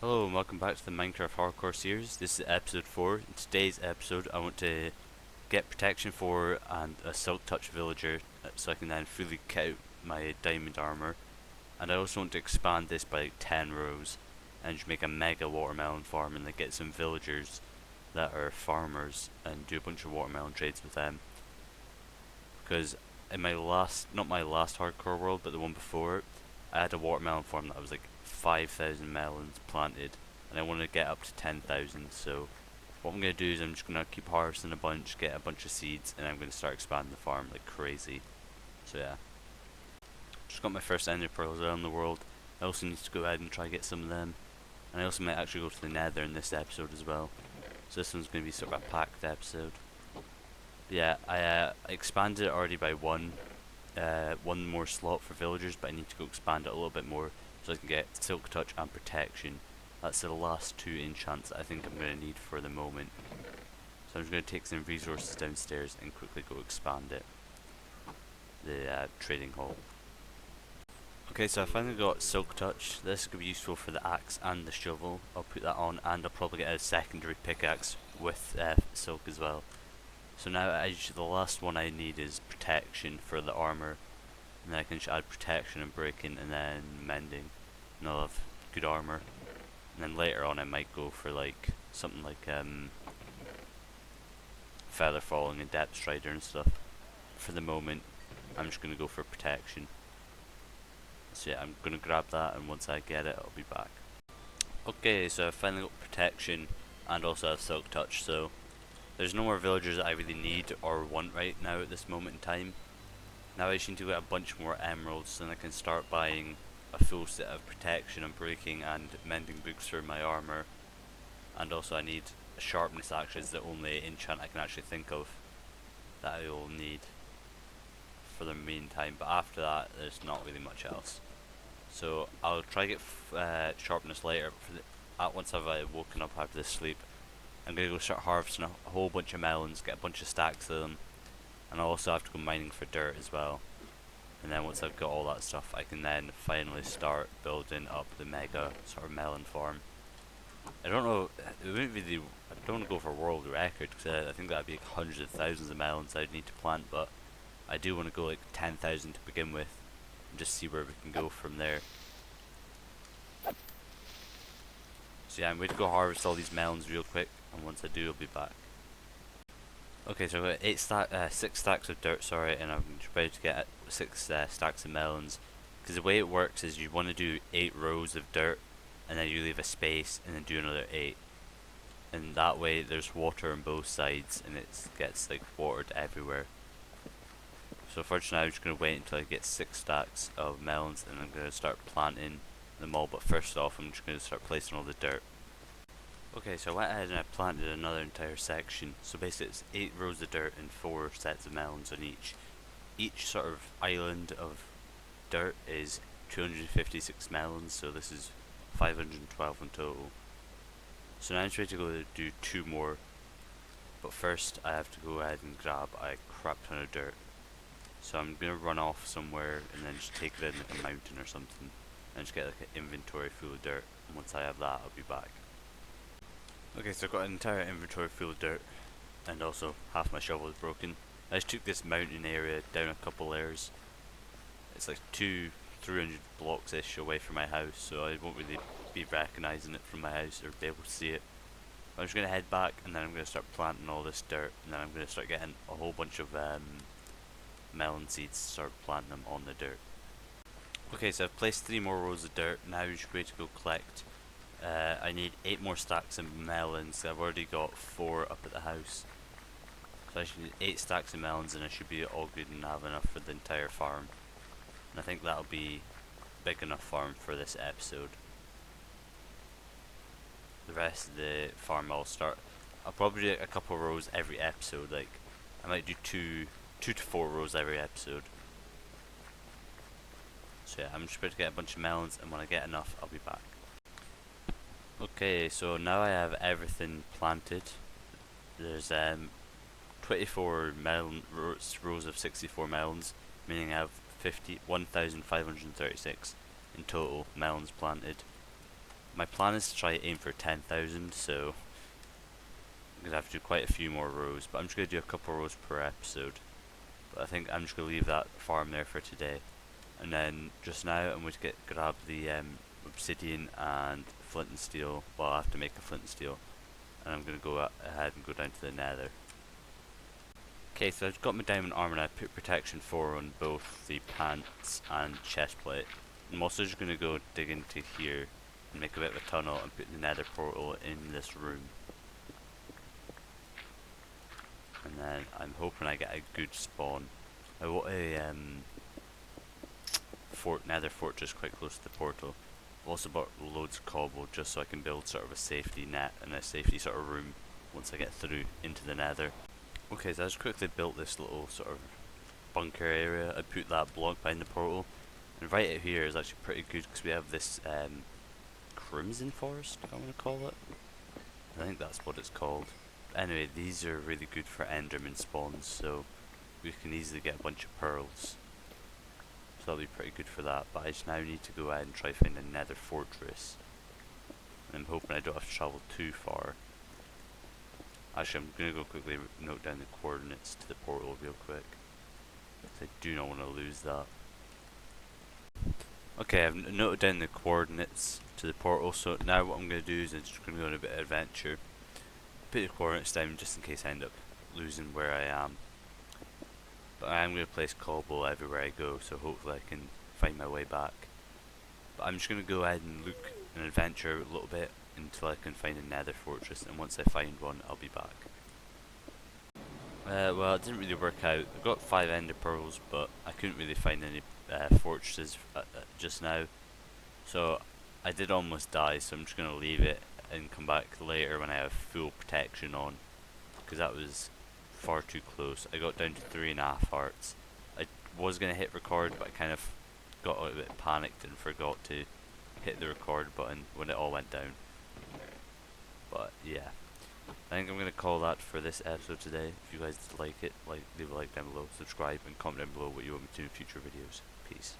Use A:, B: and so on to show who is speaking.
A: Hello and welcome back to the Minecraft Hardcore series. This is episode 4. In today's episode I want to get protection for and a silk touch villager so I can then fully kit out my diamond armor. And I also want to expand this by like 10 rows and just make a mega watermelon farm and then get some villagers that are farmers and do a bunch of watermelon trades with them. Because in my last, not my last hardcore world but the one before, I had a watermelon farm that was like 5,000 melons planted, and I want to get up to 10,000. So what I'm going to do is I'm just going to keep harvesting a bunch, get a bunch of seeds, and I'm going to start expanding the farm like crazy. So yeah, just got my first ender pearls around the world. I also need to go ahead and try get some of them, and I also might actually go to the nether in this episode as well. So this one's going to be sort of a packed episode. But yeah, I expanded it already by one more slot for villagers, but I need to go expand it a little bit more so I can get silk touch and protection. That's the last two enchants that I think I'm going to need for the moment. So I'm just going to take some resources downstairs and quickly go expand it. The trading hall. Okay, so I finally got silk touch. This could be useful for the axe and the shovel. I'll put that on, and I'll probably get a secondary pickaxe with silk as well. So now the last one I need is protection for the armor, and then I can add protection and breaking and then mending, and I'll have good armor. And then later on I might go for like something like feather falling and depth strider and stuff. For the moment I'm just going to go for protection. So yeah, I'm going to grab that, and once I get it I'll be back. Okay, so I've finally got protection and also have silk touch, so there's no more villagers that I really need or want right now at this moment in time. Now I just need to get a bunch more emeralds, and I can start buying a full set of protection and breaking and mending books for my armor. And also I need sharpness axes, the only enchant I can actually think of that I will need for the meantime. But after that there's not really much else. So I'll try to get sharpness later. Once I've woken up after this sleep, I'm going to go start harvesting a whole bunch of melons, get a bunch of stacks of them, and I'll also have to go mining for dirt as well. And then once I've got all that stuff, I can then finally start building up the mega sort of melon farm. I don't know, I don't want to go for world record, because I think that'd be like hundreds of thousands of melons I'd need to plant, but I do want to go like 10,000 to begin with, and just see where we can go from there. So yeah, I'm going to go harvest all these melons real quick, and once I do I'll be back. Okay, so I've got 6 stacks of dirt, sorry, and I'm ready to get 6 stacks of melons. Because the way it works is you want to do 8 rows of dirt, and then you leave a space, and then do another 8. And that way there's water on both sides, and it gets like watered everywhere. So for now I'm just going to wait until I get 6 stacks of melons, and I'm going to start planting them all. But first off I'm just going to start placing all the dirt. Okay, so I went ahead and I planted another entire section. So basically it's 8 rows of dirt and 4 sets of melons on each. Each sort of island of dirt is 256 melons, so this is 512 in total. So now I'm ready to go do 2 more. But first I have to go ahead and grab a crap ton of dirt. So I'm going to run off somewhere and then just take it in like a mountain or something, and just get like an inventory full of dirt, and once I have that I'll be back. Okay, so I've got an entire inventory full of dirt, and also half my shovel is broken. I just took this mountain area down a couple layers. It's like 300 blocks ish away from my house, so I won't really be recognising it from my house or be able to see it. But I'm just going to head back, and then I'm going to start planting all this dirt, and then I'm going to start getting a whole bunch of melon seeds, start planting them on the dirt. Okay, so I've placed 3 more rows of dirt. Now I'm just ready to go collect. I need 8 more stacks of melons. I've already got 4 up at the house. So I should need 8 stacks of melons, and I should be all good and have enough for the entire farm. And I think that'll be big enough farm for this episode. The rest of the farm I'll probably do a couple rows every episode. Like I might do 2 to 4 rows every episode. So yeah, I'm just about to get a bunch of melons, and when I get enough I'll be back. Okay, so now I have everything planted. There's 24 rows of 64 melons, meaning I have 1,536 in total melons planted. My plan is to try aim for 10,000, so I'm gonna have to do quite a few more rows, but I'm just gonna do a couple rows per episode. But I think I'm just gonna leave that farm there for today. And then just now I'm going to grab the obsidian and flint and steel. Well, I have to make a flint and steel, and I'm going to go ahead and go down to the nether. Okay, so I've got my diamond armor and I put protection 4 on both the pants and chest plate. I'm also just going to go dig into here and make a bit of a tunnel and put the nether portal in this room. And then I'm hoping I get a good spawn. I want a nether fortress quite close to the portal. I've also bought loads of cobble just so I can build sort of a safety net and a safety sort of room once I get through into the nether. Okay, so I just quickly built this little sort of bunker area. I put that block behind the portal, and right out here is actually pretty good because we have this crimson forest, I want to call it. I think that's what it's called. Anyway, these are really good for enderman spawns, so we can easily get a bunch of pearls. So that'll be pretty good for that, but I just now need to go ahead and try find a nether fortress. And I'm hoping I don't have to travel too far. Actually, I'm going to go quickly note down the coordinates to the portal real quick, because I do not want to lose that. Okay, I've noted down the coordinates to the portal, so now what I'm going to do is I'm just going to go on a bit of adventure. Put the coordinates down just in case I end up losing where I am. But I am going to place cobble everywhere I go, so hopefully I can find my way back. But I'm just going to go ahead and look and adventure a little bit until I can find a nether fortress, and once I find one I'll be back. Well, it didn't really work out. I got 5 ender pearls, but I couldn't really find any fortresses just now. So I did almost die, so I'm just going to leave it and come back later when I have full protection on, because that was far too close. I got down to 3.5 hearts. I was going to hit record, but I kind of got a bit panicked and forgot to hit the record button when it all went down. But yeah, I think I'm going to call that for this episode today. If you guys like it, leave a like down below, subscribe, and comment down below what you want me to do in future videos. Peace.